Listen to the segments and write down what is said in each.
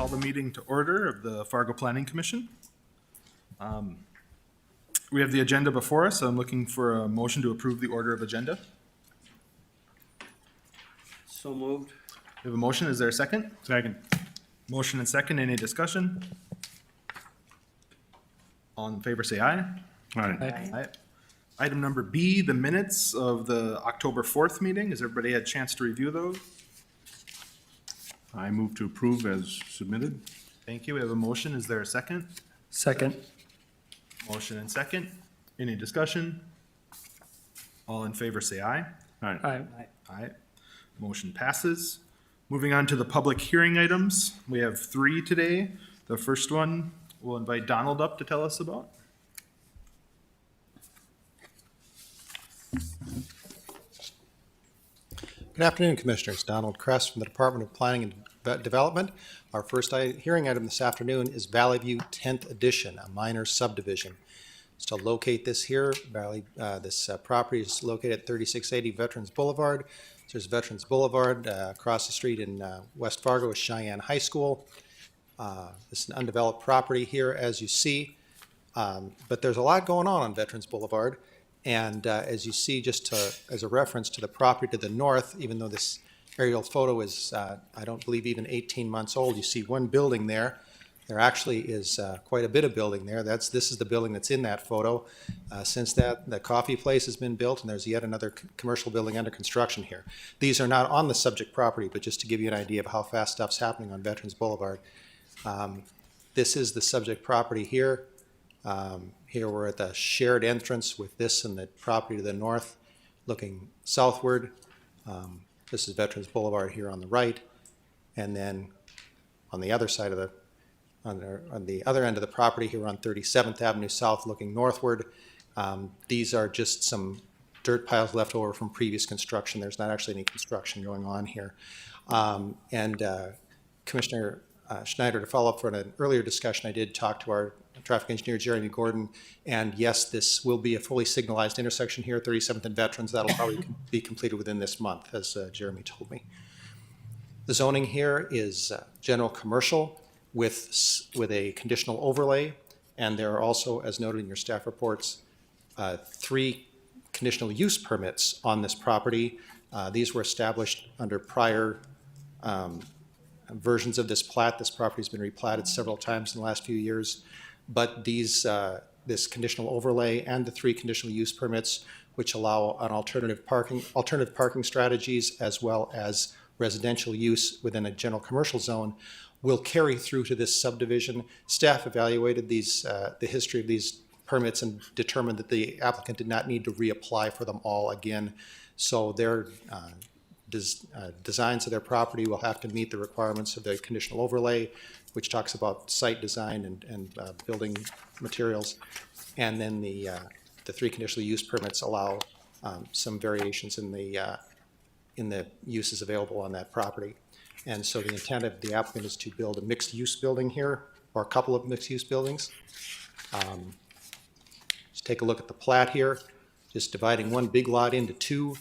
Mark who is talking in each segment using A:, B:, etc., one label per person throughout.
A: call the meeting to order of the Fargo Planning Commission. We have the agenda before us, so I'm looking for a motion to approve the order of agenda.
B: So moved.
A: We have a motion, is there a second?
C: Second.
A: Motion and second, any discussion? All in favor say aye.
C: All right.
A: Aye. Item number B, the minutes of the October 4th meeting. Has everybody had a chance to review those?
C: I move to approve as submitted.
A: Thank you. We have a motion. Is there a second?
B: Second.
A: Motion and second. Any discussion? All in favor say aye.
C: All right.
B: Aye.
A: Aye. Motion passes. Moving on to the public hearing items. We have 3 today. The first one we'll invite Donald up to tell us about.
D: Good afternoon, Commissioners. Donald Kress from the Department of Planning and Development. Our first hearing item this afternoon is Valley View 10th Edition, a minor subdivision. So to locate this here, this property is located at 3680 Veterans Boulevard. So there's Veterans Boulevard. Across the street in West Fargo is Cheyenne High School. This is an undeveloped property here, as you see. But there's a lot going on Veterans Boulevard. And as you see, just as a reference to the property to the north, even though this aerial photo is, I don't believe, even 18 months old, you see one building there. There actually is quite a bit of building there. This is the building that's in that photo. Since that, the coffee place has been built, and there's yet another commercial building under construction here. These are not on the subject property, but just to give you an idea of how fast stuff's happening on Veterans Boulevard. This is the subject property here. Here we're at the shared entrance with this and the property to the north looking southward. This is Veterans Boulevard here on the right. And then on the other side of the, on the other end of the property here on 37th Avenue South looking northward. These are just some dirt piles left over from previous construction. There's not actually any construction going on here. Commissioner Schneider, to follow up for an earlier discussion, I did talk to our traffic engineer, Jeremy Gordon, and yes, this will be a fully signalized intersection here, 37th and Veterans. That'll probably be completed within this month, as Jeremy told me. The zoning here is general commercial with a conditional overlay, and there are also, as noted in your staff reports, 3 conditional use permits on this property. These were established under prior versions of this plat. This property has been replatted several times in the last few years, but this conditional overlay and the 3 conditional use permits, which allow an alternative parking strategies as well as residential use within a general commercial zone, will carry through to this subdivision. Staff evaluated the history of these permits and determined that the applicant did not need to reapply for them all again. So their designs of their property will have to meet the requirements of the conditional overlay, which talks about site design and building materials. And then the 3 conditional use permits allow some variations in the uses available on that property. And so the intent of the applicant is to build a mixed-use building here, or a couple of mixed-use buildings. Just take a look at the plat here, just dividing one big lot into 2.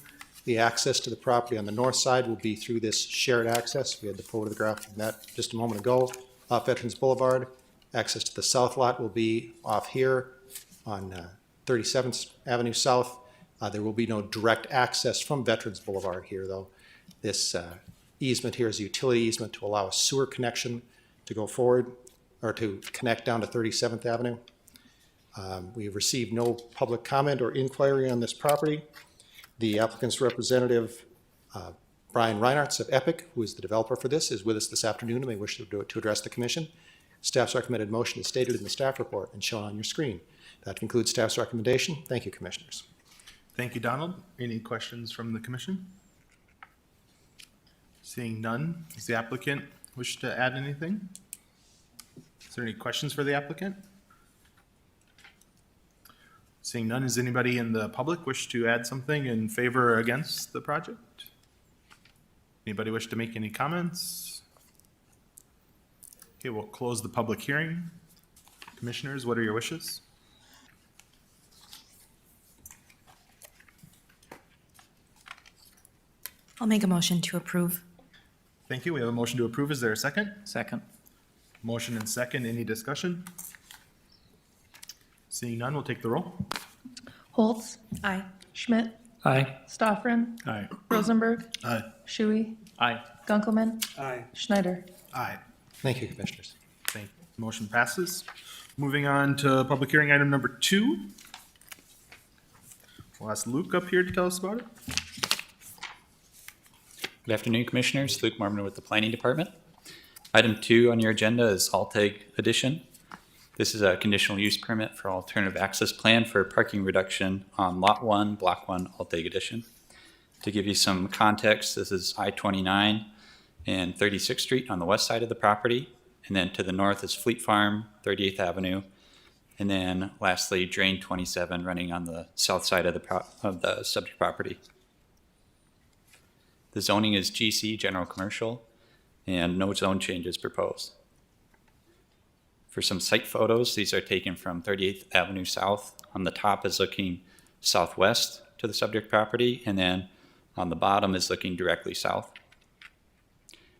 D: The access to the property on the north side will be through this shared access. We had the photograph of that just a moment ago off Veterans Boulevard. Access to the south lot will be off here on 37th Avenue South. There will be no direct access from Veterans Boulevard here, though. This easement here is a utility easement to allow a sewer connection to go forward or to connect down to 37th Avenue. We have received no public comment or inquiry on this property. The applicant's representative, Brian Reinhardt of Epic, who is the developer for this, is with us this afternoon and may wish to address the commission. Staff's recommended motion is stated in the staff report and shown on your screen. That concludes staff's recommendation. Thank you, Commissioners.
A: Thank you, Donald. Any questions from the commission? Seeing none, does the applicant wish to add anything? Is there any questions for the applicant? Seeing none, does anybody in the public wish to add something in favor or against the project? Anybody wish to make any comments? Okay, we'll close the public hearing. Commissioners, what are your wishes?
E: I'll make a motion to approve.
A: Thank you. We have a motion to approve. Is there a second?
B: Second.
A: Motion and second, any discussion? Seeing none, we'll take the roll.
E: Holtz,
F: Aye.
E: Schmidt,
B: Aye.
E: Stoffren,
C: Aye.
E: Rosenberg,
A: Aye.
E: Shui,
B: Aye.
E: Gunkelman,
B: Aye.
E: Schneider.
A: Aye.
D: Thank you, Commissioners.
A: Thank you. Motion passes. Moving on to public hearing item number 2. We'll ask Luke up here to tell us about it.
G: Good afternoon, Commissioners. Luke Marmon with the Planning Department. Item 2 on your agenda is Alteg addition. This is a conditional use permit for alternative access plan for parking reduction on Lot 1, Block 1, Alteg addition. To give you some context, this is I-29 and 36th Street on the west side of the property. And then to the north is Fleet Farm, 38th Avenue. And then lastly, Drain 27 running on the south side of the subject property. The zoning is GC, general commercial, and no zone changes proposed. For some site photos, these are taken from 38th Avenue South. On the top is looking southwest to the subject property, and then on the bottom is looking directly south.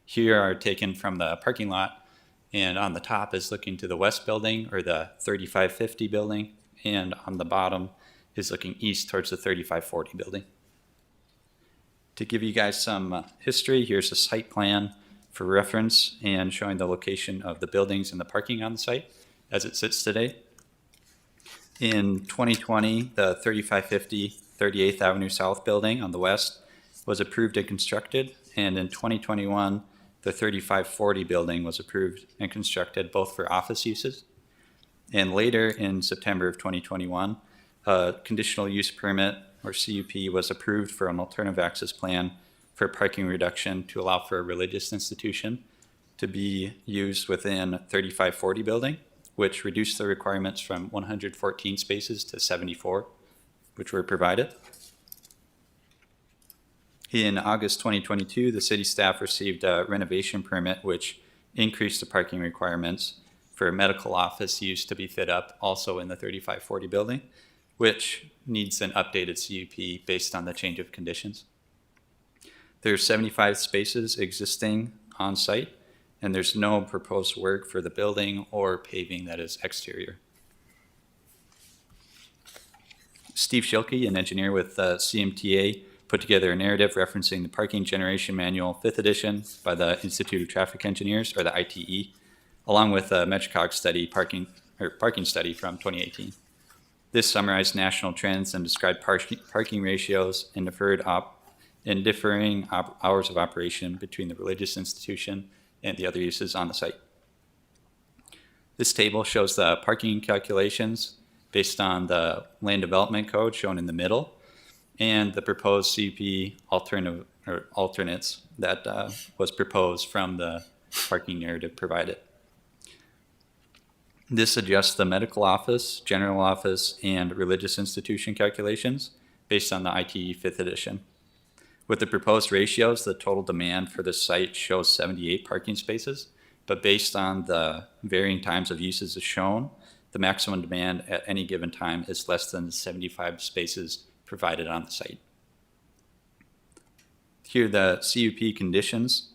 G: Here are taken from the parking lot, and on the top is looking to the west building, or the 3550 building, and on the bottom is looking east towards the 3540 building. To give you guys some history, here's a site plan for reference and showing the location of the buildings and the parking on the site as it sits today. In 2020, the 3550 38th Avenue South building on the west was approved and constructed, and in 2021, the 3540 building was approved and constructed both for office uses. And later in September of 2021, a conditional use permit or CUP was approved for an alternative access plan for parking reduction to allow for a religious institution to be used within 3540 building, which reduced the requirements from 114 spaces to 74, which were provided. In August 2022, the city staff received a renovation permit which increased the parking requirements for a medical office use to be fit up also in the 3540 building, which needs an updated CUP based on the change of conditions. There's 75 spaces existing on site, and there's no proposed work for the building or paving that is exterior. Steve Schilke, an engineer with CMTA, put together a narrative referencing the Parking Generation Manual 5th edition by the Institute of Traffic Engineers, or the ITE, along with a MetroCog study, parking study from 2018. This summarized national trends and described parking ratios and differing hours of operation between the religious institution and the other uses on the site. This table shows the parking calculations based on the land development code shown in the middle and the proposed CUP alternates that was proposed from the parking narrative provided. This adjusts the medical office, general office, and religious institution calculations based on the ITE 5th edition. With the proposed ratios, the total demand for this site shows 78 parking spaces, but based on the varying times of uses as shown, the maximum demand at any given time is less than 75 spaces provided on the site. Here are the CUP conditions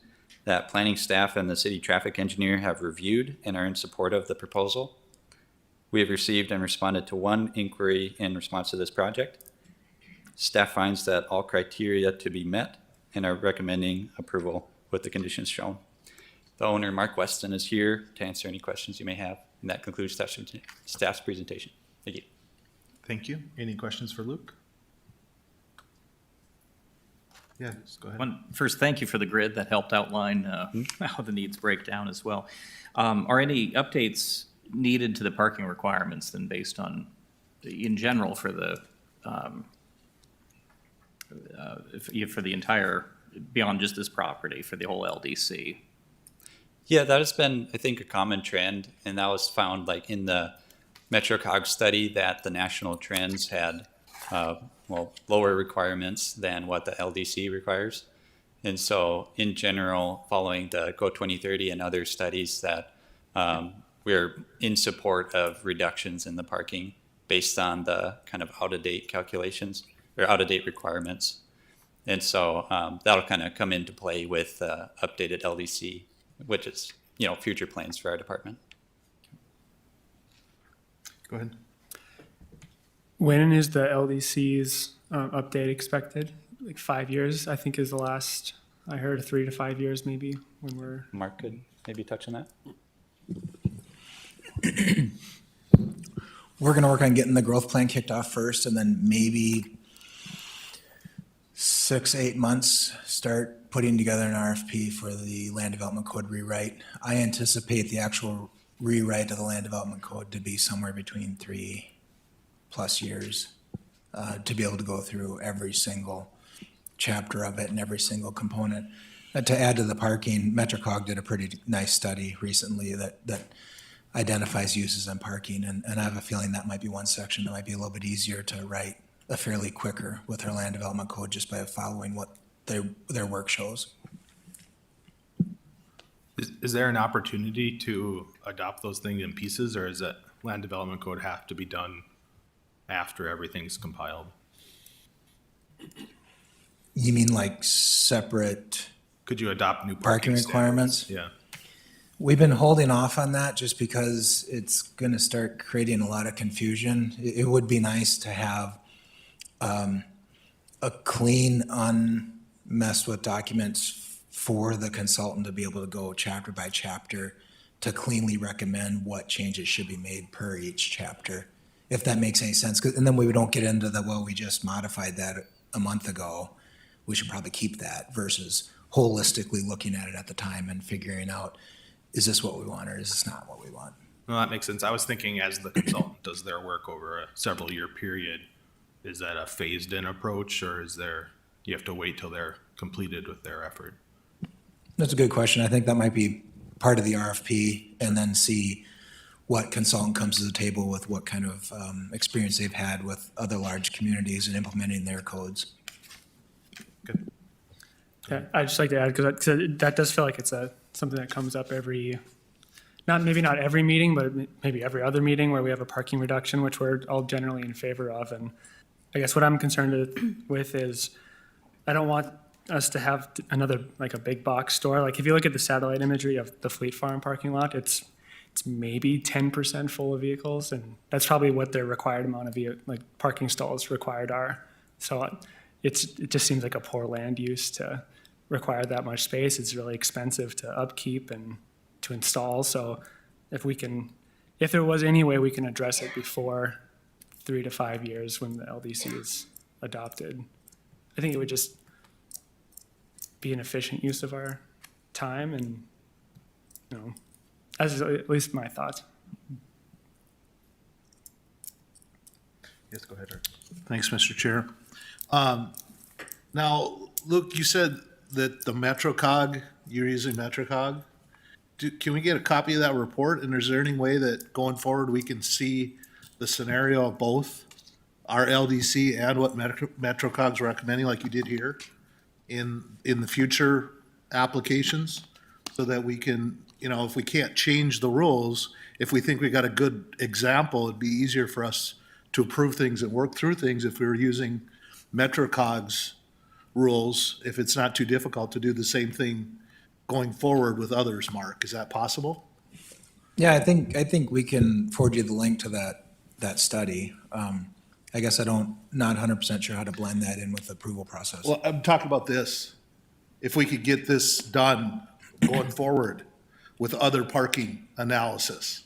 G: that planning staff and the city traffic engineer have reviewed and are in support of the proposal. We have received and responded to one inquiry in response to this project. Staff finds that all criteria to be met and are recommending approval with the conditions shown. The owner, Mark Weston, is here to answer any questions you may have, and that concludes staff's presentation. Thank you.
A: Thank you. Any questions for Luke? Yeah, just go ahead.
H: First, thank you for the grid that helped outline how the needs break down as well. Are any updates needed to the parking requirements then based on, in general, for the for the entire, beyond just this property, for the whole LDC?
G: Yeah, that has been, I think, a common trend, and that was found like in the MetroCog study that the national trends had lower requirements than what the LDC requires. And so in general, following the Go 2030 and other studies that we're in support of reductions in the parking based on the kind of out-of-date calculations or out-of-date requirements. And so that'll kind of come into play with updated LDC, which is future plans for our department.
A: Go ahead.
B: When is the LDC's update expected? Like 5 years, I think is the last I heard, 3 to 5 years maybe when we're.
G: Mark could maybe touch on that.
F: We're going to work on getting the growth plan kicked off first, and then maybe 6-8 months, start putting together an RFP for the land development code rewrite. I anticipate the actual rewrite of the land development code to be somewhere between 3+ years, to be able to go through every single chapter of it and every single component. To add to the parking, MetroCog did a pretty nice study recently that identifies uses on parking, and I have a feeling that might be one section that might be a little bit easier to write a fairly quicker with our land development code just by following what their work shows.
A: Is there an opportunity to adopt those things in pieces, or is that land development code have to be done after everything's compiled?
F: You mean like separate?
A: Could you adopt new
F: Parking
A: parking
F: requirements?
A: standards? Yeah.
F: We've been holding off on that just because it's going to start creating a lot of confusion. It would be nice to have a clean, unmessed with documents for the consultant to be able to go chapter by chapter to cleanly recommend what changes should be made per each chapter, if that makes any sense. And then we don't get into we just modified that a month ago. We should probably keep that versus holistically looking at it at the time and figuring out, is this what we want or is this not what we want?
A: Well, that makes sense. I was thinking as the consultant does their work over a several year period, is that a phased in approach, or you have to wait till they're completed with their effort?
F: That's a good question. I think that might be part of the RFP, and then see what consultant comes to the table with what kind of experience they've had with other large communities and implementing their codes.
A: Good.
B: Yeah, I'd just like to add, because that does feel like it's something that comes up maybe not every meeting, but maybe every other meeting where we have a parking reduction, which we're all generally in favor of. And I guess what I'm concerned with is I don't want us to have another, like a big box store. Like if you look at the satellite imagery of the Fleet Farm parking lot, it's maybe 10% full of vehicles, and that's probably what their required amount of parking stalls required are. So it just seems like a poor land use to require that much space. It's really expensive to upkeep and to install. So if there was any way we can address it before 3 to 5 years when the LDC is adopted, I think it would just be an efficient use of our time, and as is at least my thoughts.
A: Yes, go ahead, Art.
I: Thanks, Mr. Chair. Now, Luke, you said that the MetroCog, you're using MetroCog. Can we get a copy of that report? And is there any way that going forward, we can see the scenario of both our LDC and what MetroCog's recommending, like you did here, in the future applications? So that we can, if we can't change the rules, if we think we got a good example, it'd be easier for us to approve things and work through things if we were using MetroCog's rules, if it's not too difficult to do the same thing going forward with others. Mark, is that possible?
F: Yeah, I think we can forward you the link to that study. I guess not 100% sure how to blend that in with the approval process.
I: Well, I'm talking about this. If we could get this done going forward with other parking analysis.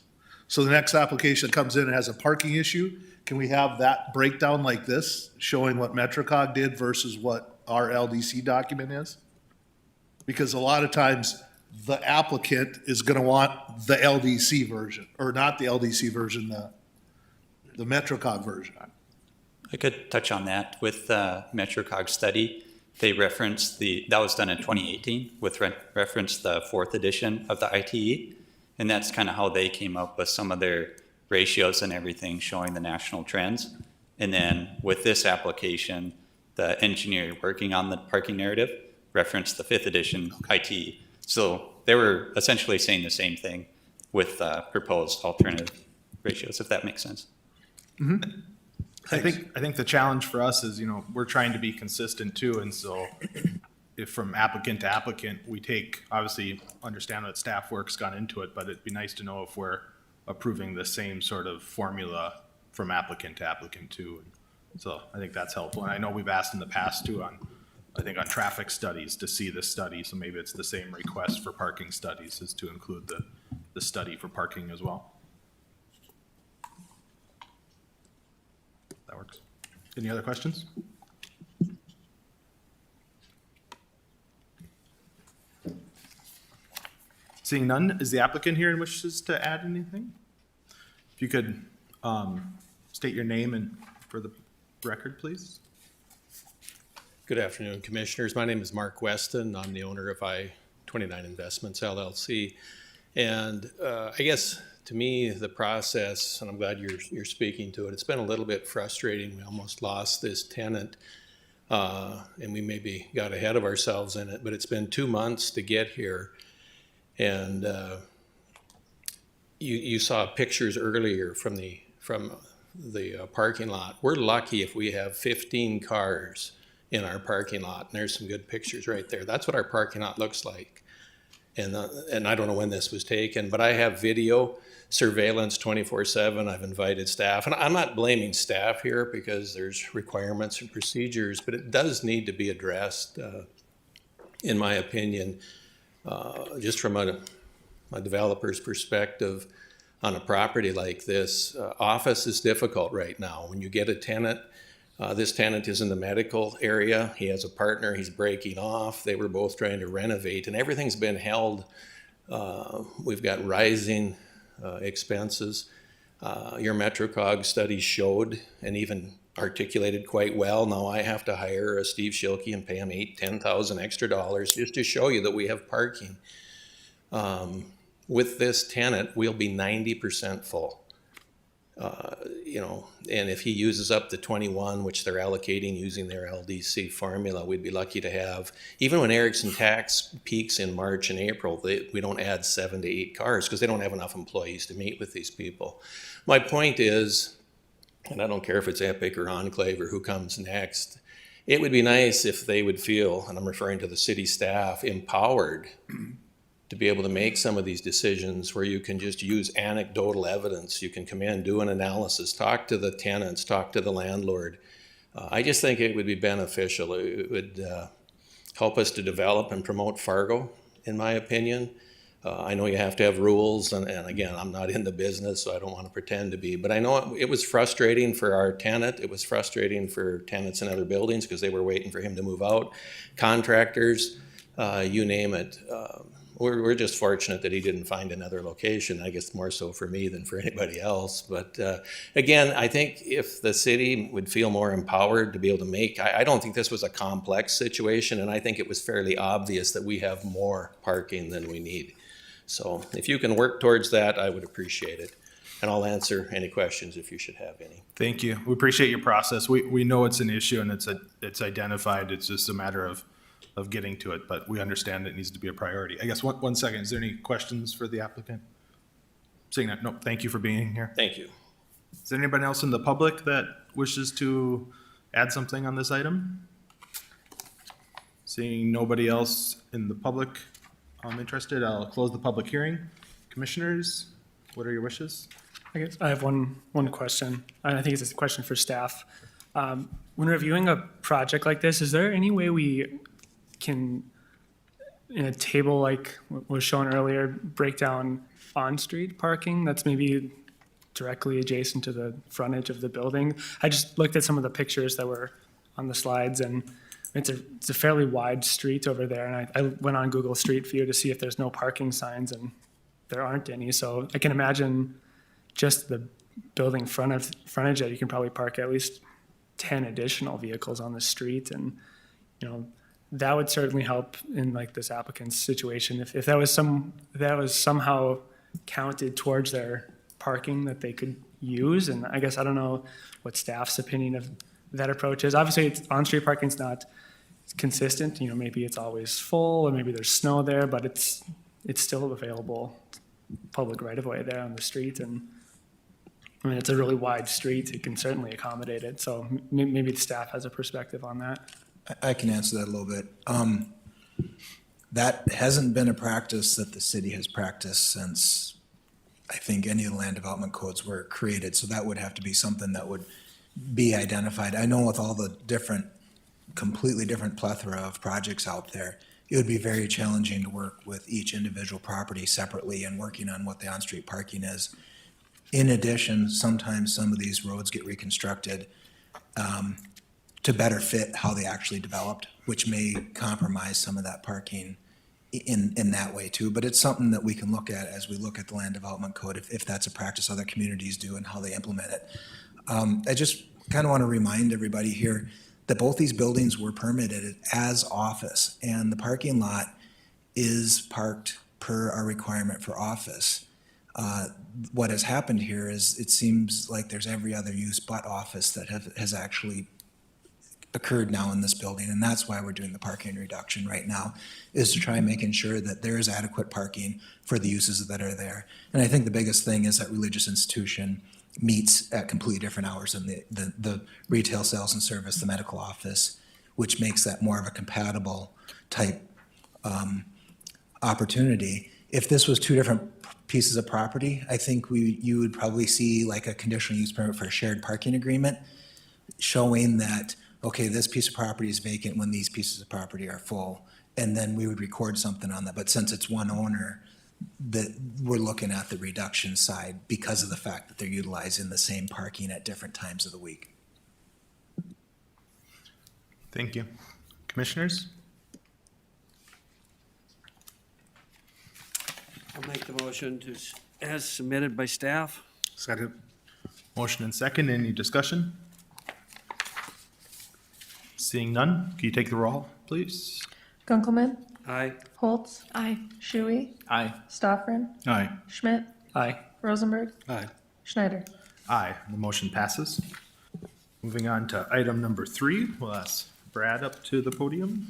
I: So the next application that comes in and has a parking issue, can we have that breakdown like this, showing what MetroCog did versus what our LDC document is? Because a lot of times the applicant is going to want the LDC version, or not the LDC version, the MetroCog version.
G: I could touch on that. With the MetroCog study, they referenced that was done in 2018 with reference the 4th edition of the ITE. And that's kind of how they came up with some of their ratios and everything showing the national trends. And then with this application, the engineer working on the parking narrative referenced the 5th edition ITE. So they were essentially saying the same thing with proposed alternative ratios, if that makes sense.
A: Mm-hmm. I think the challenge for us is, we're trying to be consistent too. And so if from applicant to applicant, we take, obviously understand that staff work's gone into it, but it'd be nice to know if we're approving the same sort of formula from applicant to applicant too. So I think that's helpful. And I know we've asked in the past too on, I think on traffic studies to see this study. So maybe it's the same request for parking studies is to include the study for parking as well. That works. Any other questions? Seeing none, is the applicant here and wishes to add anything? If you could state your name and for the record, please.
J: Good afternoon, Commissioners. My name is Mark Weston. I'm the owner of I-29 Investments LLC. And I guess to me, the process, and I'm glad you're speaking to it, it's been a little bit frustrating. We almost lost this tenant and we maybe got ahead of ourselves in it, but it's been 2 months to get here. And you saw pictures earlier from the parking lot. We're lucky if we have 15 cars in our parking lot, and there's some good pictures right there. That's what our parking lot looks like. And I don't know when this was taken, but I have video surveillance 24/7. I've invited staff, and I'm not blaming staff here because there's requirements and procedures, but it does need to be addressed, in my opinion, just from a developer's perspective on a property like this. Office is difficult right now. When you get a tenant, this tenant is in the medical area. He has a partner. He's breaking off. They were both trying to renovate, and everything's been held. We've got rising expenses. Your MetroCog study showed and even articulated quite well. Now I have to hire a Steve Schilke and pay him $8,000-10,000 extra dollars just to show you that we have parking. With this tenant, we'll be 90% full. And if he uses up the 21, which they're allocating using their LDC formula, we'd be lucky to have, even when Erickson tax peaks in March and April, we don't add 7 to 8 cars because they don't have enough employees to meet with these people. My point is, and I don't care if it's Epic or Enclave or who comes next, it would be nice if they would feel, and I'm referring to the city staff, empowered to be able to make some of these decisions where you can just use anecdotal evidence. You can come in, do an analysis, talk to the tenants, talk to the landlord. I just think it would be beneficial. It would help us to develop and promote Fargo, in my opinion. I know you have to have rules, and again, I'm not in the business, so I don't want to pretend to be, but I know it was frustrating for our tenant. It was frustrating for tenants in other buildings because they were waiting for him to move out. Contractors, you name it. We're just fortunate that he didn't find another location, I guess more so for me than for anybody else. But again, I think if the city would feel more empowered to be able to make, I don't think this was a complex situation, and I think it was fairly obvious that we have more parking than we need. So if you can work towards that, I would appreciate it. And I'll answer any questions if you should have any.
A: Thank you. We appreciate your process. We know it's an issue and it's identified. It's just a matter of getting to it, but we understand it needs to be a priority. I guess one second, is there any questions for the applicant? Seeing that, no, thank you for being here.
J: Thank you.
A: Is there anybody else in the public that wishes to add something on this item? Seeing nobody else in the public interested, I'll close the public hearing. Commissioners, what are your wishes?
B: I guess I have one question, and I think it's a question for staff. When reviewing a project like this, is there any way we can, in a table like what was shown earlier, break down on-street parking that's maybe directly adjacent to the frontage of the building? I just looked at some of the pictures that were on the slides, and it's a fairly wide street over there, and I went on Google Street View to see if there's no parking signs, and there aren't any. So I can imagine just the building frontage that you can probably park at least 10 additional vehicles on the street, and that would certainly help in like this applicant's situation. If that was somehow counted towards their parking that they could use. And I guess I don't know what staff's opinion of that approach is. Obviously, on-street parking's not consistent. Maybe it's always full, or maybe there's snow there, but it's still available public right-of-way there on the street. And I mean, it's a really wide street. It can certainly accommodate it. So maybe the staff has a perspective on that.
F: I can answer that a little bit. That hasn't been a practice that the city has practiced since, I think, any of the land development codes were created. So that would have to be something that would be identified. I know with all the different, completely different plethora of projects out there, it would be very challenging to work with each individual property separately and working on what the on-street parking is. In addition, sometimes some of these roads get reconstructed to better fit how they actually developed, which may compromise some of that parking in that way too. But it's something that we can look at as we look at the land development code, if that's a practice other communities do and how they implement it. I just kind of want to remind everybody here that both these buildings were permitted as office, and the parking lot is parked per our requirement for office. What has happened here is it seems like there's every other use but office that has actually occurred now in this building, and that's why we're doing the parking reduction right now, is to try and making sure that there is adequate parking for the uses that are there. And I think the biggest thing is that religious institution meets at completely different hours than the retail sales and service, the medical office, which makes that more of a compatible type opportunity. If this was two different pieces of property, I think you would probably see like a conditional use permit for a shared parking agreement showing that, okay, this piece of property is vacant when these pieces of property are full, and then we would record something on that. But since it's one owner, that we're looking at the reduction side because of the fact that they're utilizing the same parking at different times of the week.
A: Thank you. Commissioners?
K: I'll make the motion to, as submitted by staff.
I: Second.
A: Motion and second, any discussion? Seeing none, can you take the roll, please?
E: Gunkelman,
K: Aye.
E: Holtz, Aye. Shuey,
H: Aye.
E: Stoffren,
C: Aye.
E: Schmidt,
B: Aye.
E: Rosenberg,
I: Aye.
E: Schneider.
A: Aye, the motion passes. Moving on to item number 3, we'll ask Brad up to the podium.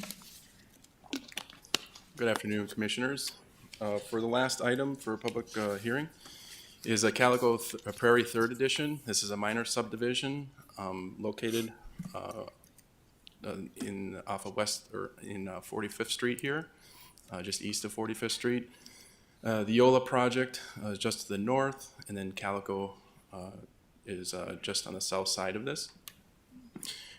L: Good afternoon, Commissioners. For the last item for public hearing is a Calico Prairie Third Edition. This is a minor subdivision located off of 45th Street here, just east of 45th Street. The Yola project is just to the north, and then Calico is just on the south side of this.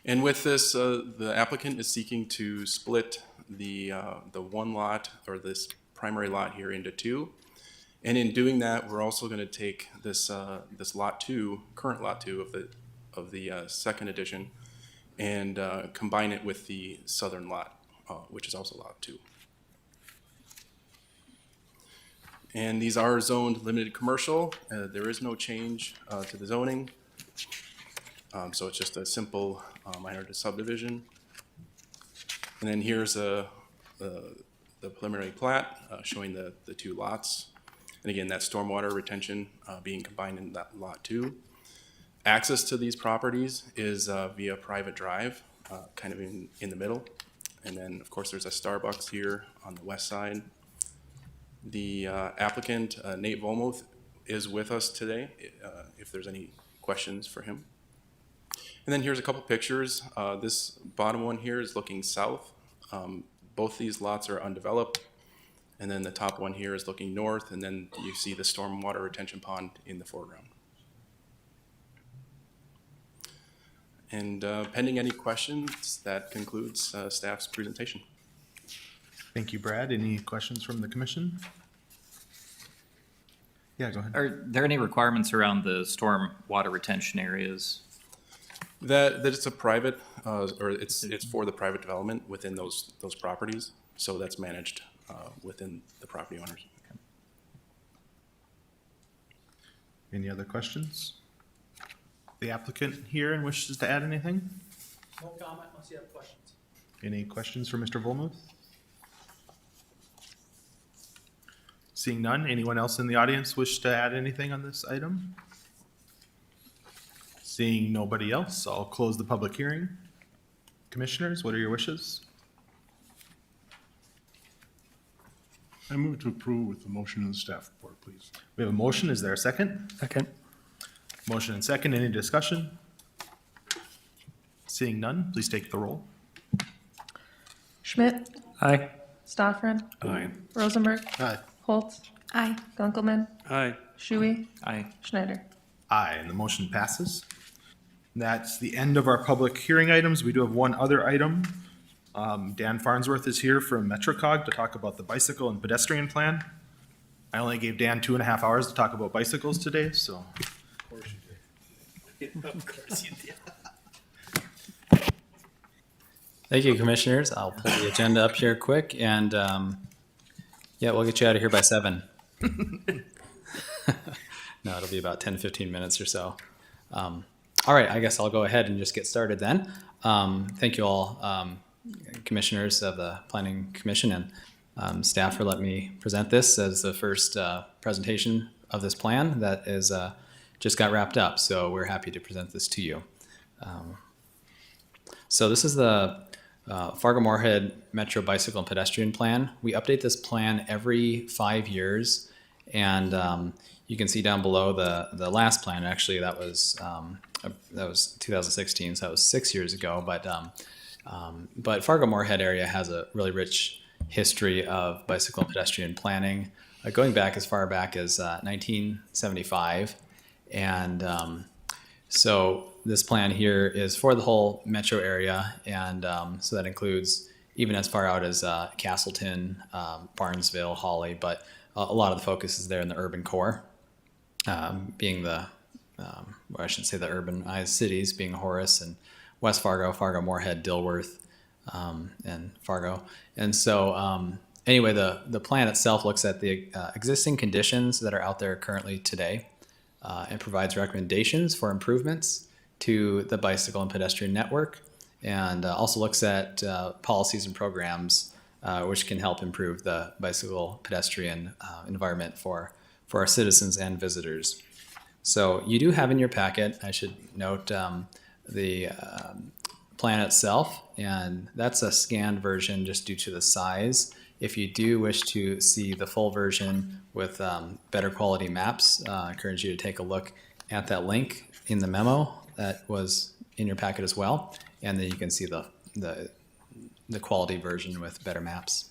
L: And with this, the applicant is seeking to split the one lot, or this primary lot here, into two. And in doing that, we're also going to take this this lot 2, current lot 2 of the second edition, and combine it with the southern lot, which is also lot 2. And these are zoned limited commercial. There is no change to the zoning. So it's just a simple minor subdivision. And then here's the preliminary plat showing the two lots. And again, that stormwater retention being combined in that lot 2. Access to these properties is via private drive, kind of in the middle. And then, of course, there's a Starbucks here on the west side. The applicant, Nate Volmuth, is with us today, if there's any questions for him. And then here's a couple pictures. This bottom one here is looking south. Both these lots are undeveloped. And then the top one here is looking north, and then you see the stormwater retention pond in the foreground. And pending any questions, that concludes staff's presentation.
A: Thank you, Brad. Any questions from the commission? Yeah, go ahead.
H: Are there any requirements around the storm water retention areas?
L: That it's a private, or it's for the private development within those properties. So that's managed within the property owners.
A: Any other questions? The applicant here and wishes to add anything?
B: No comment unless you have questions.
A: Any questions for Mr. Volmuth? Seeing none, anyone else in the audience wish to add anything on this item? Seeing nobody else, I'll close the public hearing. Commissioners, what are your wishes?
C: I move to approve with the motion of the staff report, please.
A: We have a motion, is there a second?
B: Second.
A: Motion and second, any discussion? Seeing none, please take the roll.
E: Schmidt,
B: Aye.
E: Stoffren,
K: Aye.
E: Rosenberg,
I: Aye.
E: Holtz,
H: Aye.
E: Gunkelman,
K: Aye.
E: Shuey,
H: Aye.
E: Schneider.
A: Aye, and the motion passes. That's the end of our public hearing items. We do have one other item. Dan Farnsworth is here from MetroCog to talk about the bicycle and pedestrian plan. I only gave Dan 2.5 hours to talk about bicycles today, so.
M: Thank you, commissioners. I'll pull the agenda up here quick and, yeah, we'll get you out of here by 7. No, it'll be about 10, 15 minutes or so. All right, I guess I'll go ahead and just get started then. Thank you all, commissioners of the Planning Commission and staff for letting me present this as the first presentation of this plan that is just got wrapped up. So we're happy to present this to you. So this is the Fargo Moorhead Metro Bicycle and Pedestrian Plan. We update this plan every 5 years, and you can see down below the last plan. Actually, that was 2016, so that was 6 years ago. But Fargo Moorhead area has a really rich history of bicycle and pedestrian planning, going back as far back as 1975, and so this plan here is for the whole metro area, and so that includes even as far out as Castleton, Barnesville, Hawley, but a lot of the focus is there in the urban core, being the, well, I shouldn't say the urbanized cities, being Horace and West Fargo, Fargo Moorhead, Dilworth, and Fargo. And so anyway, the plan itself looks at the existing conditions that are out there currently today, and provides recommendations for improvements to the bicycle and pedestrian network, and also looks at policies and programs which can help improve the bicycle pedestrian environment for our citizens and visitors. So you do have in your packet, I should note, the plan itself, and that's a scanned version just due to the size. If you do wish to see the full version with better quality maps, I encourage you to take a look at that link in the memo that was in your packet as well, and then you can see the quality version with better maps.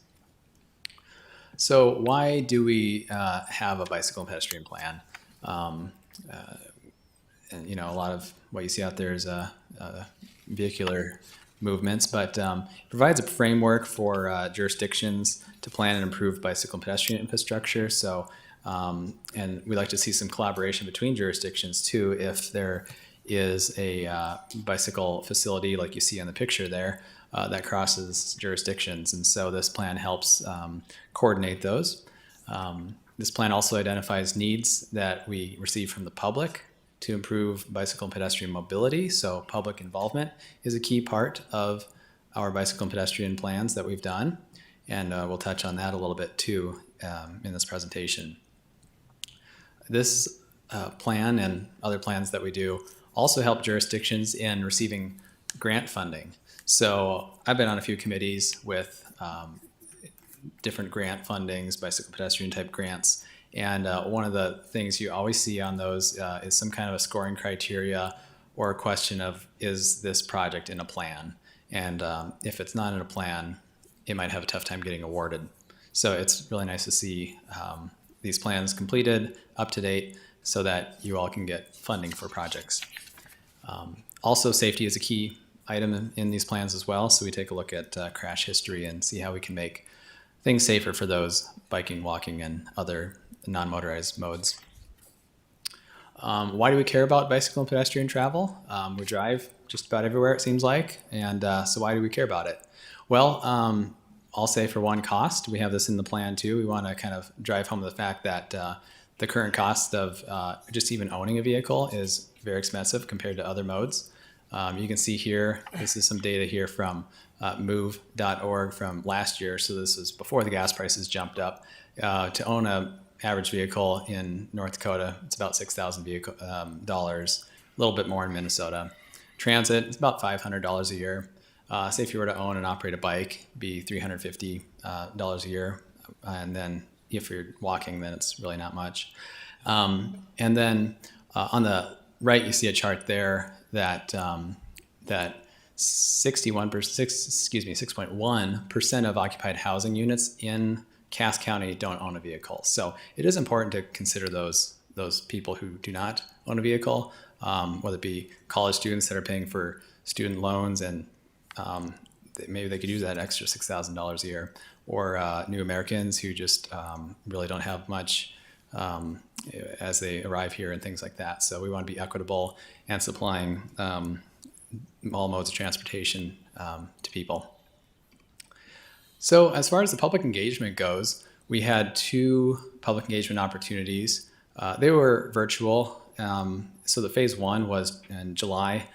M: So why do we have a bicycle and pedestrian plan? And you know, a lot of what you see out there is vehicular movements, but it provides a framework for jurisdictions to plan and improve bicycle and pedestrian infrastructure. So, and we like to see some collaboration between jurisdictions too. If there is a bicycle facility like you see in the picture there that crosses jurisdictions, and so this plan helps coordinate those. This plan also identifies needs that we receive from the public to improve bicycle and pedestrian mobility. So public involvement is a key part of our bicycle and pedestrian plans that we've done. And we'll touch on that a little bit too in this presentation. This plan and other plans that we do also help jurisdictions in receiving grant funding. So I've been on a few committees with different grant fundings, bicycle pedestrian type grants. And one of the things you always see on those is some kind of a scoring criteria or a question of, is this project in a plan? And if it's not in a plan, it might have a tough time getting awarded. So it's really nice to see these plans completed, up to date, so that you all can get funding for projects. Also, safety is a key item in these plans as well. So we take a look at crash history and see how we can make things safer for those biking, walking, and other non-motorized modes. Why do we care about bicycle and pedestrian travel? We drive just about everywhere, it seems like, and so why do we care about it? Well, I'll say for one, cost. We have this in the plan too. We want to kind of drive home the fact that the current cost of just even owning a vehicle is very expensive compared to other modes. You can see here, this is some data here from move.org from last year. So this is before the gas prices jumped up. To own a average vehicle in North Dakota, it's about $6,000, a little bit more in Minnesota. Transit, it's about $500 a year. Say if you were to own and operate a bike, it'd be $350 a year. And then if you're walking, then it's really not much. And then on the right, you see a chart there that 6.1% of occupied housing units in Cass County don't own a vehicle. So it is important to consider those people who do not own a vehicle, whether it be college students that are paying for student loans and maybe they could use that extra $6,000 a year, or new Americans who just really don't have much as they arrive here and things like that. So we want to be equitable and supplying all modes of transportation to people. So as far as the public engagement goes, we had 2 public engagement opportunities. They were virtual. So the phase 1 was in July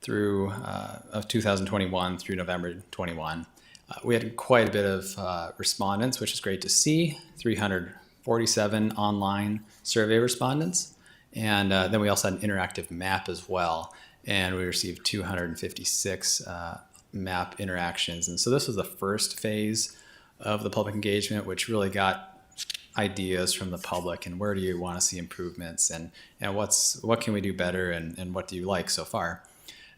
M: of 2021 through November 21. We had quite a bit of respondents, which is great to see, 347 online survey respondents. And then we also had an interactive map as well. And we received 256 map interactions. And so this was the first phase of the public engagement, which really got ideas from the public and where do you want to see improvements and what can we do better and what do you like so far.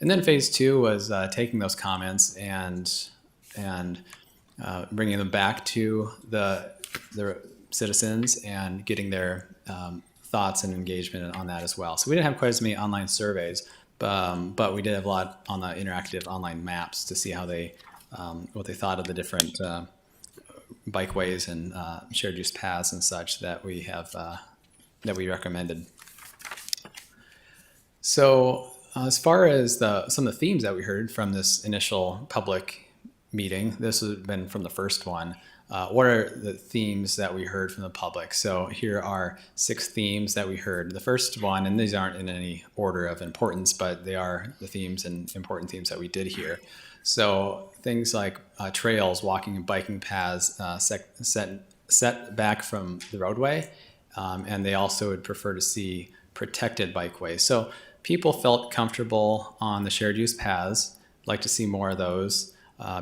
M: And then phase 2 was taking those comments and bringing them back to the citizens and getting their thoughts and engagement on that as well. So we didn't have quite as many online surveys, but we did have a lot on the interactive online maps to see how they what they thought of the different bikeways and shared use paths and such that we have that we recommended. So as far as some of the themes that we heard from this initial public meeting, this has been from the first one. What are the themes that we heard from the public? So here are 6 themes that we heard. The first one, and these aren't in any order of importance, but they are the themes and important themes that we did hear. So things like trails, walking and biking paths set back from the roadway, and they also would prefer to see protected bikeways. So people felt comfortable on the shared use paths, like to see more of those.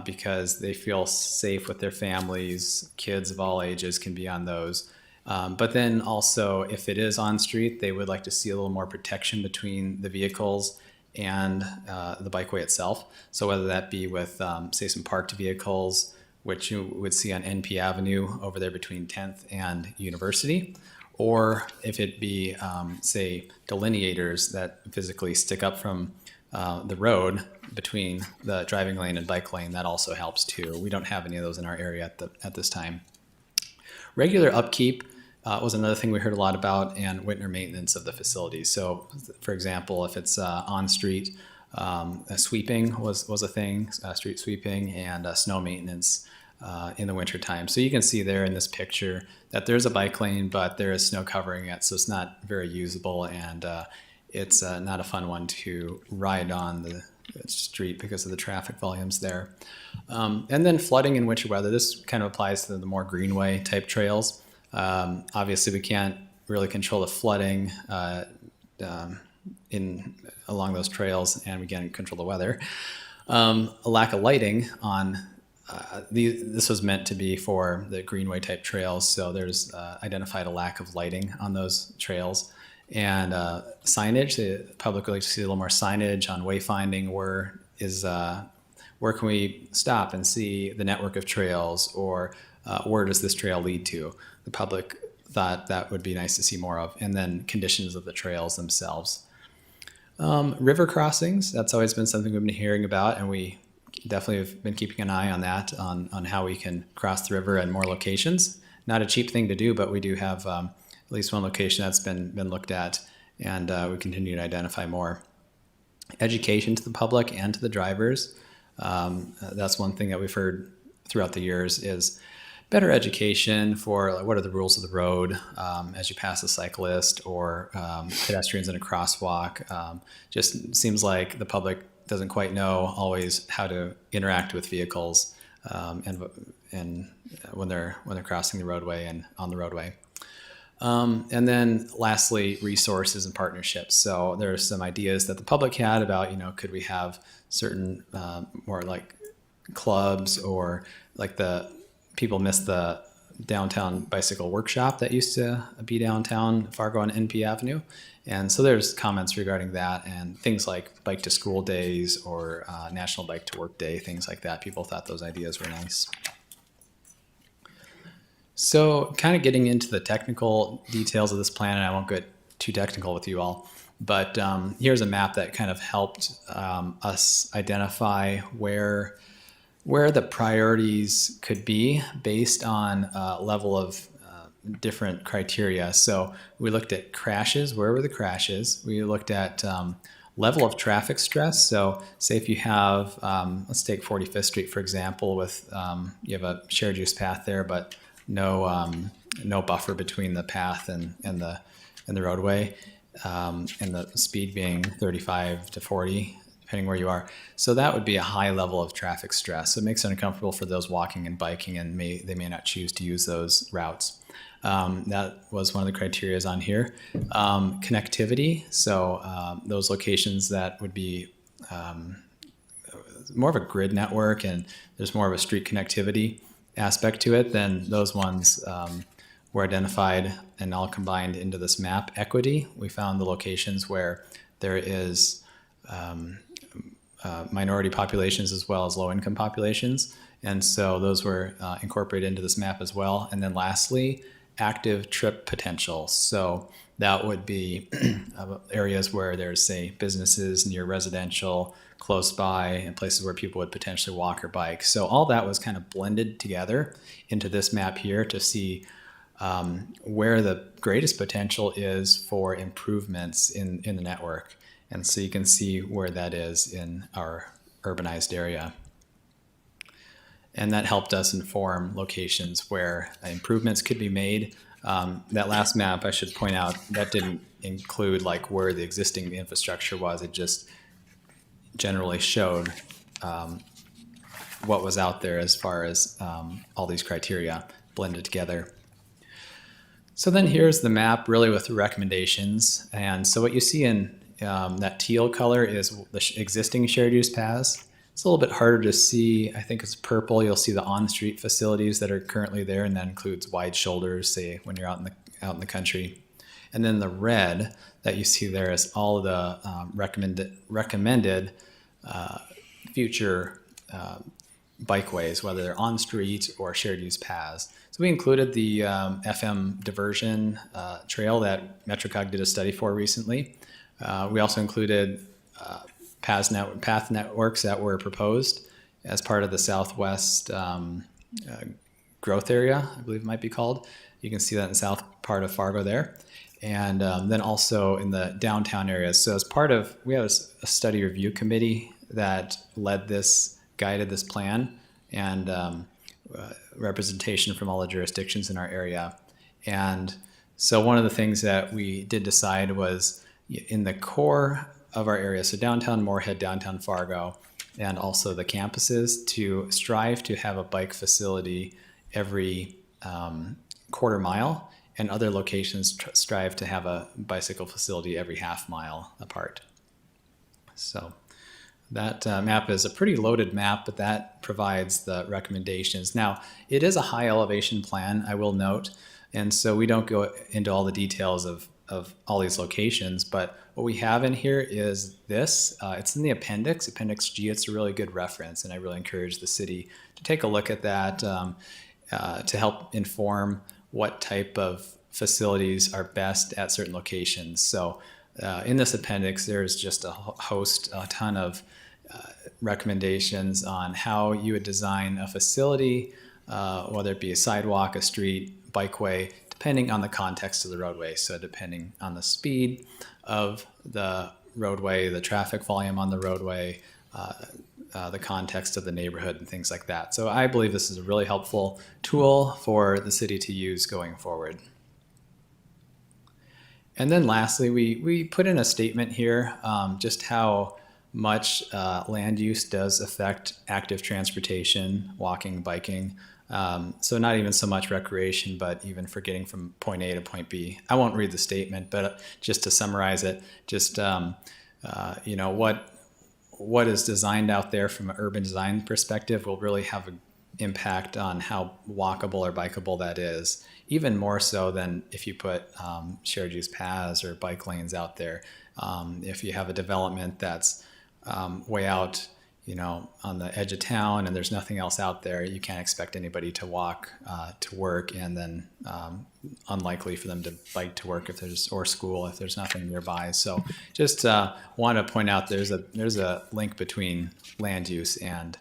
M: Because they feel safe with their families, kids of all ages can be on those. But then also, if it is on street, they would like to see a little more protection between the vehicles and the bikeway itself. So whether that be with, say, some parked vehicles, which you would see on NP Avenue over there between 10th and University, or if it be, say, delineators that physically stick up from the road between the driving lane and bike lane, that also helps too. We don't have any of those in our area at this time. Regular upkeep was another thing we heard a lot about, and winter maintenance of the facilities. So, for example, if it's on street, sweeping was a thing, street sweeping and snow maintenance in the winter time. So you can see there in this picture that there's a bike lane, but there is snow covering it, so it's not very usable, and it's not a fun one to ride on the street because of the traffic volumes there. And then flooding in winter weather. This kind of applies to the more greenway type trails. Obviously, we can't really control the flooding along those trails, and we can't control the weather. A lack of lighting on this was meant to be for the greenway type trails, so there's identified a lack of lighting on those trails. And signage, the public would like to see a little more signage on wayfinding. Where can we stop and see the network of trails, or where does this trail lead to? The public thought that would be nice to see more of. And then conditions of the trails themselves. River crossings, that's always been something we've been hearing about, and we definitely have been keeping an eye on that, on how we can cross the river at more locations. Not a cheap thing to do, but we do have at least one location that's been looked at, and we continue to identify more. Education to the public and to the drivers. That's one thing that we've heard throughout the years is better education for what are the rules of the road as you pass a cyclist or pedestrians in a crosswalk. Just seems like the public doesn't quite know always how to interact with vehicles and when they're crossing the roadway and on the roadway. And then lastly, resources and partnerships. So there are some ideas that the public had about, could we have certain more like clubs, or like the people miss the downtown bicycle workshop that used to be downtown Fargo on NP Avenue. And so there's comments regarding that and things like bike to school days or National Bike to Work Day, things like that. People thought those ideas were nice. So kind of getting into the technical details of this plan, and I won't get too technical with you all, but here's a map that kind of helped us identify where the priorities could be based on level of different criteria. So we looked at crashes, where were the crashes? We looked at level of traffic stress. So say if you have, let's take 45th Street, for example, with you have a shared use path there, but no buffer between the path and the roadway, and the speed being 35 to 40, depending where you are. So that would be a high level of traffic stress. So it makes it uncomfortable for those walking and biking, and they may not choose to use those routes. That was one of the criteria on here. Connectivity, so those locations that would be more of a grid network and there's more of a street connectivity aspect to it, then those ones were identified and all combined into this map. Equity, we found the locations where there is minority populations as well as low-income populations. And so those were incorporated into this map as well. And then lastly, active trip potential. So that would be areas where there's, say, businesses near residential, close by, and places where people would potentially walk or bike. So all that was kind of blended together into this map here to see where the greatest potential is for improvements in the network. And so you can see where that is in our urbanized area. And that helped us inform locations where improvements could be made. That last map, I should point out, that didn't include like where the existing infrastructure was. It just generally showed what was out there as far as all these criteria blended together. So then here's the map really with the recommendations. And so what you see in that teal color is the existing shared use paths. It's a little bit harder to see. I think it's purple. You'll see the on-street facilities that are currently there, and that includes wide shoulders, say when you're out in the country. And then the red that you see there is all of the recommended future bikeways, whether they're on-street or shared use paths. So we included the FM diversion trail that MetroCog did a study for recently. We also included path networks that were proposed as part of the Southwest growth area, I believe it might be called. You can see that in the south part of Fargo there. And then also in the downtown areas. So as part of, we have a study review committee that guided this plan, and representation from all the jurisdictions in our area. And so one of the things that we did decide was in the core of our area, so downtown Moorhead, downtown Fargo, and also the campuses, to strive to have a bike facility every quarter mile, and other locations strive to have a bicycle facility every half mile apart. So that map is a pretty loaded map, but that provides the recommendations. Now, it is a high elevation plan, I will note, and so we don't go into all the details of all these locations, but what we have in here is this. It's in the appendix, Appendix G. It's a really good reference, and I really encourage the city to take a look at that to help inform what type of facilities are best at certain locations. So in this appendix, there's just a ton of recommendations on how you would design a facility, whether it be a sidewalk, a street, bikeway, depending on the context of the roadway. So depending on the speed of the roadway, the traffic volume on the roadway, the context of the neighborhood and things like that. So I believe this is a really helpful tool for the city to use going forward. And then lastly, we put in a statement here, just how much land use does affect active transportation, walking, biking. So not even so much recreation, but even for getting from point A to point B. I won't read the statement, but just to summarize it, just what is designed out there from an urban design perspective will really have impact on how walkable or bikeable that is, even more so than if you put shared use paths or bike lanes out there. If you have a development that's way out, on the edge of town and there's nothing else out there, you can't expect anybody to walk to work, and then unlikely for them to bike to work or school if there's nothing nearby. So just want to point out there's a link between land use and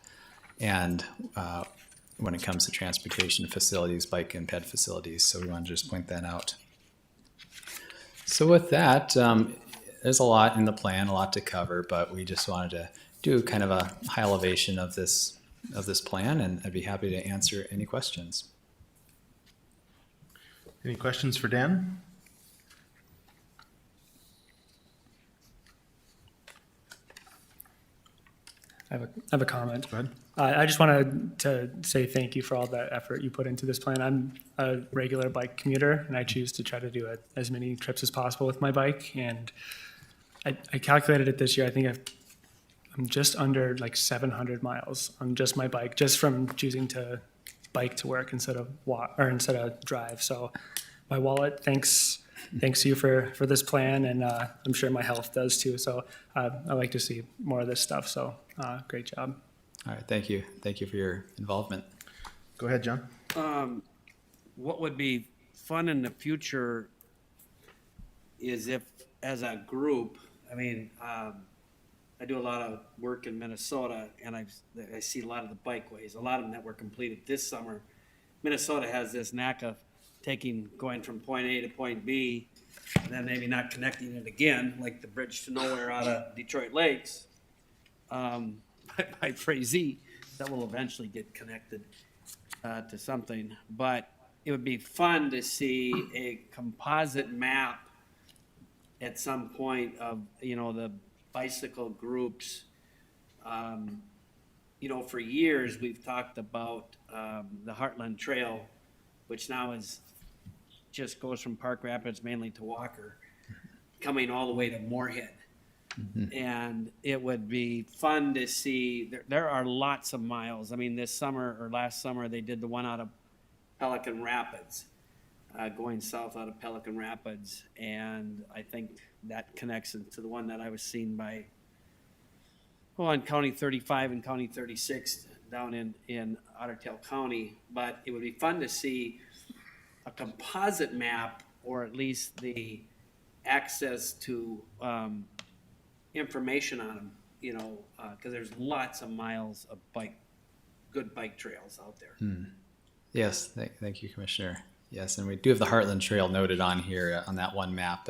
M: when it comes to transportation facilities, bike and ped facilities. So we want to just point that out. So with that, there's a lot in the plan, a lot to cover, but we just wanted to do kind of a high elevation of this plan, and I'd be happy to answer any questions.
A: Any questions for Dan?
B: I have a comment.
A: Go ahead.
B: I just wanted to say thank you for all that effort you put into this plan. I'm a regular bike commuter, and I choose to try to do as many trips as possible with my bike. And I calculated it this year. I think I'm just under like 700 miles on just my bike, just from choosing to bike to work instead of drive. So my wallet thanks you for this plan, and I'm sure my health does too. So I like to see more of this stuff. So great job.
M: All right, thank you. Thank you for your involvement.
A: Go ahead, John.
K: What would be fun in the future is if, as a group, I do a lot of work in Minnesota, and I see a lot of the bikeways, a lot of them that were completed this summer. Minnesota has this knack of going from point A to point B, and then maybe not connecting it again, like the bridge to nowhere out of Detroit Lakes, by Frazee, that will eventually get connected to something. But it would be fun to see a composite map at some point of, the bicycle groups. For years, we've talked about the Heartland Trail, which now just goes from Park Rapids mainly to Walker, coming all the way to Moorhead. Mm-hmm. And it would be fun to see, there are lots of miles. This summer or last summer, they did the one out of Pelican Rapids, going south out of Pelican Rapids. And I think that connects to the one that I was seeing on County 35 and County 36 down in Otter Tail County. But it would be fun to see a composite map, or at least the access to information on them, because there's lots of miles of good bike trails out there.
M: Yes, thank you, Commissioner. Yes, and we do have the Heartland Trail noted on here on that one map.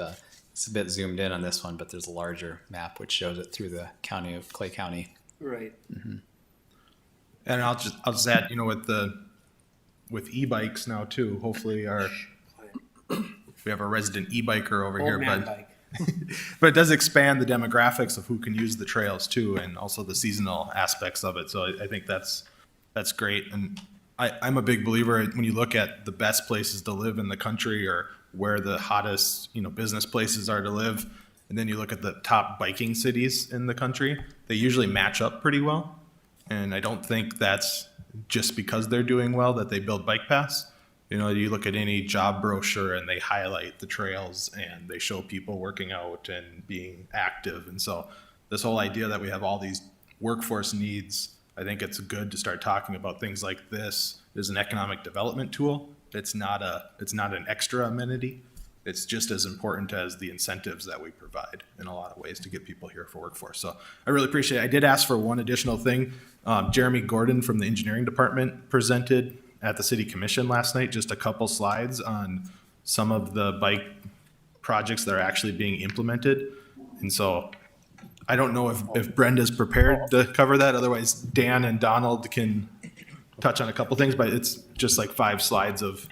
M: It's a bit zoomed in on this one, but there's a larger map which shows it through the county of Clay County.
K: Right.
M: Mm-hmm.
A: And I'll just add, with e-bikes now too, hopefully we have a resident e-biker over here,
K: Bike.
A: but it does expand the demographics of who can use the trails too, and also the seasonal aspects of it. So I think that's great. And I'm a big believer when you look at the best places to live in the country, or where the hottest, business places are to live, and then you look at the top biking cities in the country, they usually match up pretty well. And I don't think that's just because they're doing well that they build bike paths. You look at any job brochure and they highlight the trails and they show people working out and being active. And so this whole idea that we have all these workforce needs, I think it's good to start talking about things like this as an economic development tool. It's not an extra amenity. It's just as important as the incentives that we provide in a lot of ways to get people here for workforce. So I really appreciate it. I did ask for one additional thing. Jeremy Gordon from the engineering department presented at the city commission last night, just a couple slides on some of the bike projects that are actually being implemented. And so I don't know if Brenda's prepared to cover that. Otherwise, Dan and Donald can touch on a couple things, but it's just like 5 slides of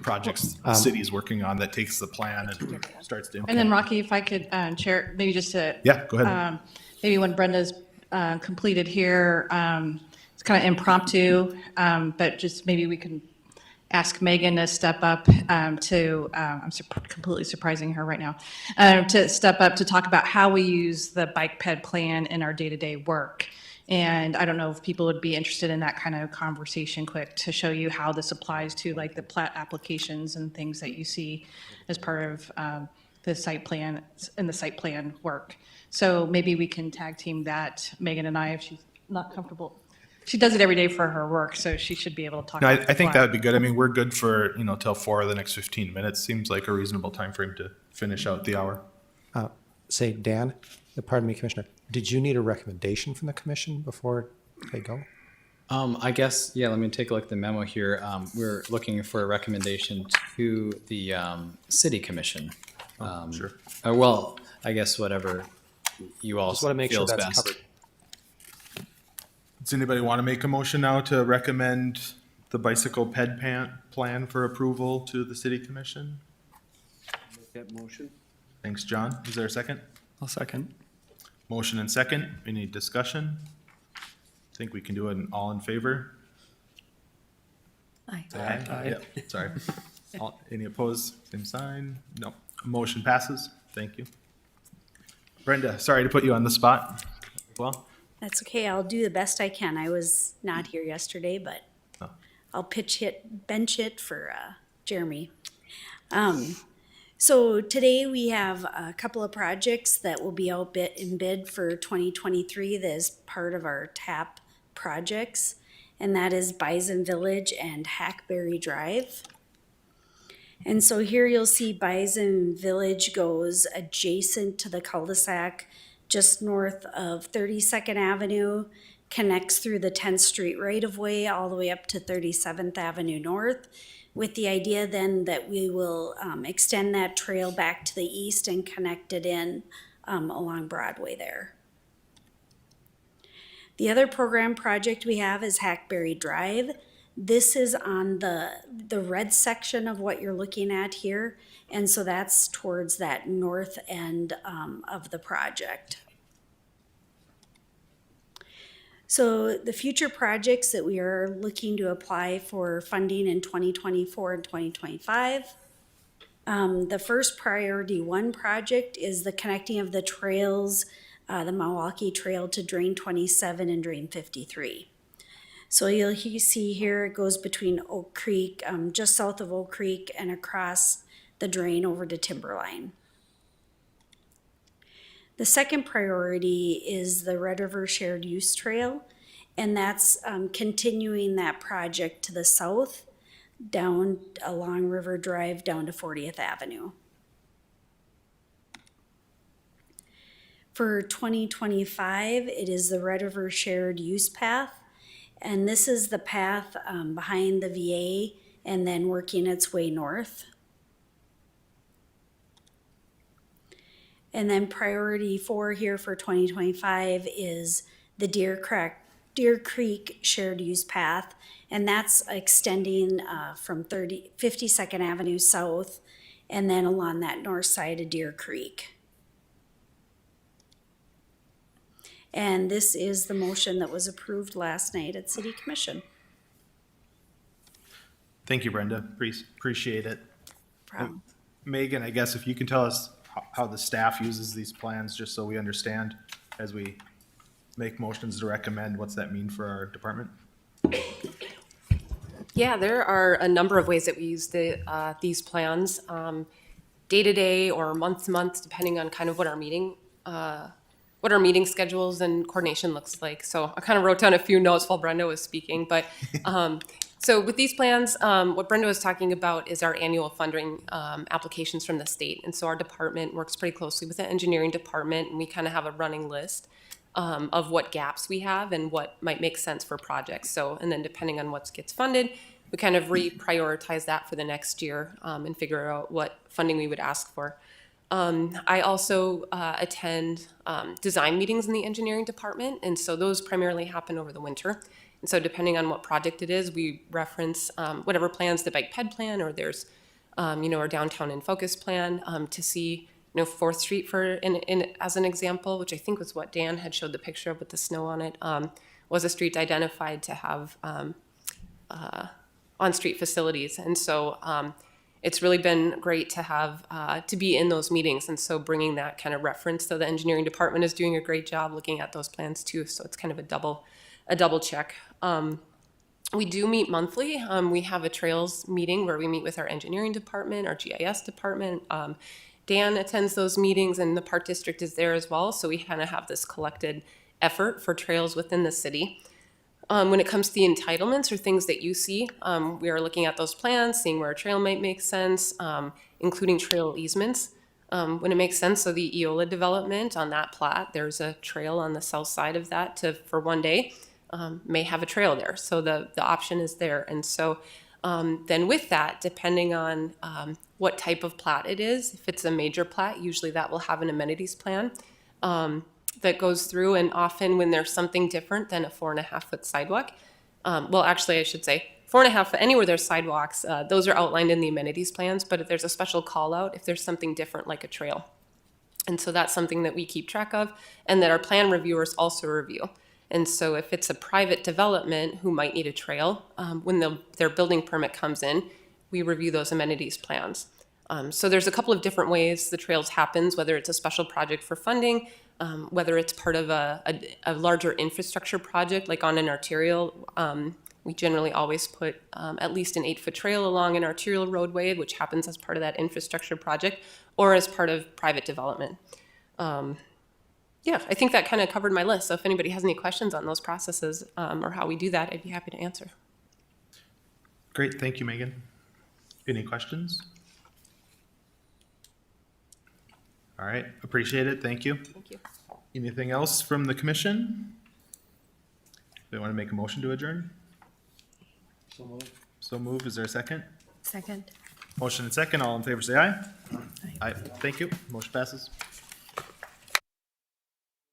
A: projects the city is working on that takes the plan and starts to implement.
E: And then Rocky, if I could chair, maybe just to.
A: Yeah, go ahead.
E: Maybe when Brenda's completed here, it's kind of impromptu, but just maybe we can ask Megan to step up I'm completely surprising her right now, to step up to talk about how we use the bike ped plan in our day-to-day work. And I don't know if people would be interested in that kind of conversation quick to show you how this applies to like the plat applications and things that you see as part of the site plan and the site plan work. So maybe we can tag team that, Megan and I, if she's not comfortable. She does it every day for her work, so she should be able to talk.
A: No,
E: about
A: I think
E: why.
A: that would be good. I mean, we're good for, till 4 of the next 15 minutes. Seems like a reasonable time frame to finish out the hour.
D: Say, Dan, pardon me, Commissioner, did you need a recommendation from the commission before they go?
M: I guess, yeah, let me take a look at the memo here. We're looking for a recommendation to the city commission.
A: Sure.
M: Well, I guess whatever you all
D: Just want to make sure
M: feels
D: that's
M: best.
D: covered.
A: Does anybody want to make a motion now to recommend the bicycle plan for approval to the city commission?
K: Make that motion.
A: Thanks, John. Is there a second?
B: I'll second.
A: Motion and second. Any discussion? I think we can do it all in favor.
N: Aye.
A: Say aye.
B: Aye.
A: Yep, sorry. Any opposed? Same sign? No. Motion passes. Thank you. Brenda, sorry to put you on the spot. Well,
N: That's okay. I'll do the best I can. I was not here yesterday, but
A: Oh.
N: I'll bench it for Jeremy. So today we have a couple of projects that will be out in bid for 2023 that is part of our TAP projects, and that is Bison Village and Hackberry Drive. And so here you'll see Bison Village goes adjacent to the cul-de-sac just north of 32nd Avenue, connects through the 10th Street right-of-way all the way up to 37th Avenue North, with the idea then that we will extend that trail back to the east and connect it in along Broadway there. The other program project we have is Hackberry Drive. This is on the red section of what you're looking at here, and so that's towards that north end of the project. So the future projects that we are looking to apply for funding in 2024 and 2025. The first priority one project is the connecting of the trails, the Milwaukee Trail to Drain 27 and Drain 53. So you'll see here it goes between Oak Creek, just south of Oak Creek, and across the drain over to Timberline. The second priority is the Red River Shared Use Trail, and that's continuing that project to the south, down along River Drive, down to 40th Avenue. For 2025, it is the Red River Shared Use Path, and this is the path behind the VA and then working its way north. And then priority 4 here for 2025 is the Deer Creek Shared Use Path, and that's extending from 52nd Avenue South and then along that north side of Deer Creek. And this is the motion that was approved last night at City Commission.
A: thank you, Brenda. Appreciate it.
N: Problem.
A: Megan, I guess if you can tell us how the staff uses these plans, just so we understand as we make motions to recommend, what's that mean for our department?
O: Yeah, there are a number of ways that we use these plans, day to day or month to month, depending on kind of what our meeting schedules and coordination looks like. So I kind of wrote down a few notes while Brenda was speaking, but so with these plans, what Brenda was talking about is our annual funding applications from the state. And so our department works pretty closely with the engineering department, and we kind of have a running list of what gaps we have and what might make sense for projects. So, and then depending on what gets funded, we kind of reprioritize that for the next year and figure out what funding we would ask for. I also attend design meetings in the engineering department, and so those primarily happen over the winter. And so depending on what project it is, we reference whatever plans, the bike ped plan, or there's, our downtown in focus plan to see, 4th Street as an example, which I think was what Dan had showed the picture of with the snow on it, was a street identified to have on-street facilities. And so it's really been great to have, to be in those meetings. And so bringing that kind of reference, so the engineering department is doing a great job looking at those plans too. So it's kind of a double check. We do meet monthly. We have a trails meeting where we meet with our engineering department, our GIS department. Dan attends those meetings and the park district is there as well. So we kind of have this collected effort for trails within the city. When it comes to the entitlements or things that you see, we are looking at those plans, seeing where a trail might make sense, including trail easements. When it makes sense, so the Eola development on that plat, there's a trail on the south side of that for one day, may have a trail there. So the option is there. And so then with that, depending on what type of plat it is, if it's a major plat, usually that will have an amenities plan that goes through. And often when there's something different than a 4.5-foot sidewalk, well, actually, I should say 4.5 foot, anywhere there's sidewalks, those are outlined in the amenities plans, but if there's a special call out, if there's something different like a trail. And so that's something that we keep track of and that our plan reviewers also review. And so if it's a private development who might need a trail, when their building permit comes in, we review those amenities plans. So there's a couple of different ways the trails happens, whether it's a special project for funding, whether it's part of a larger infrastructure project, like on an arterial. We generally always put at least an 8-foot trail along an arterial roadway, which happens as part of that infrastructure project, or as part of private development. Yeah, I think that kind of covered my list. So if anybody has any questions on those processes or how we do that, I'd be happy to answer.
A: Great, thank you, Megan. Any questions? All right, appreciate it, thank you.
O: Thank you.
A: Anything else from the commission? They want to make a motion to adjourn? So move, is there a second?
N: Second.
A: Motion and second, all in favor say aye. Aye, thank you, motion passes.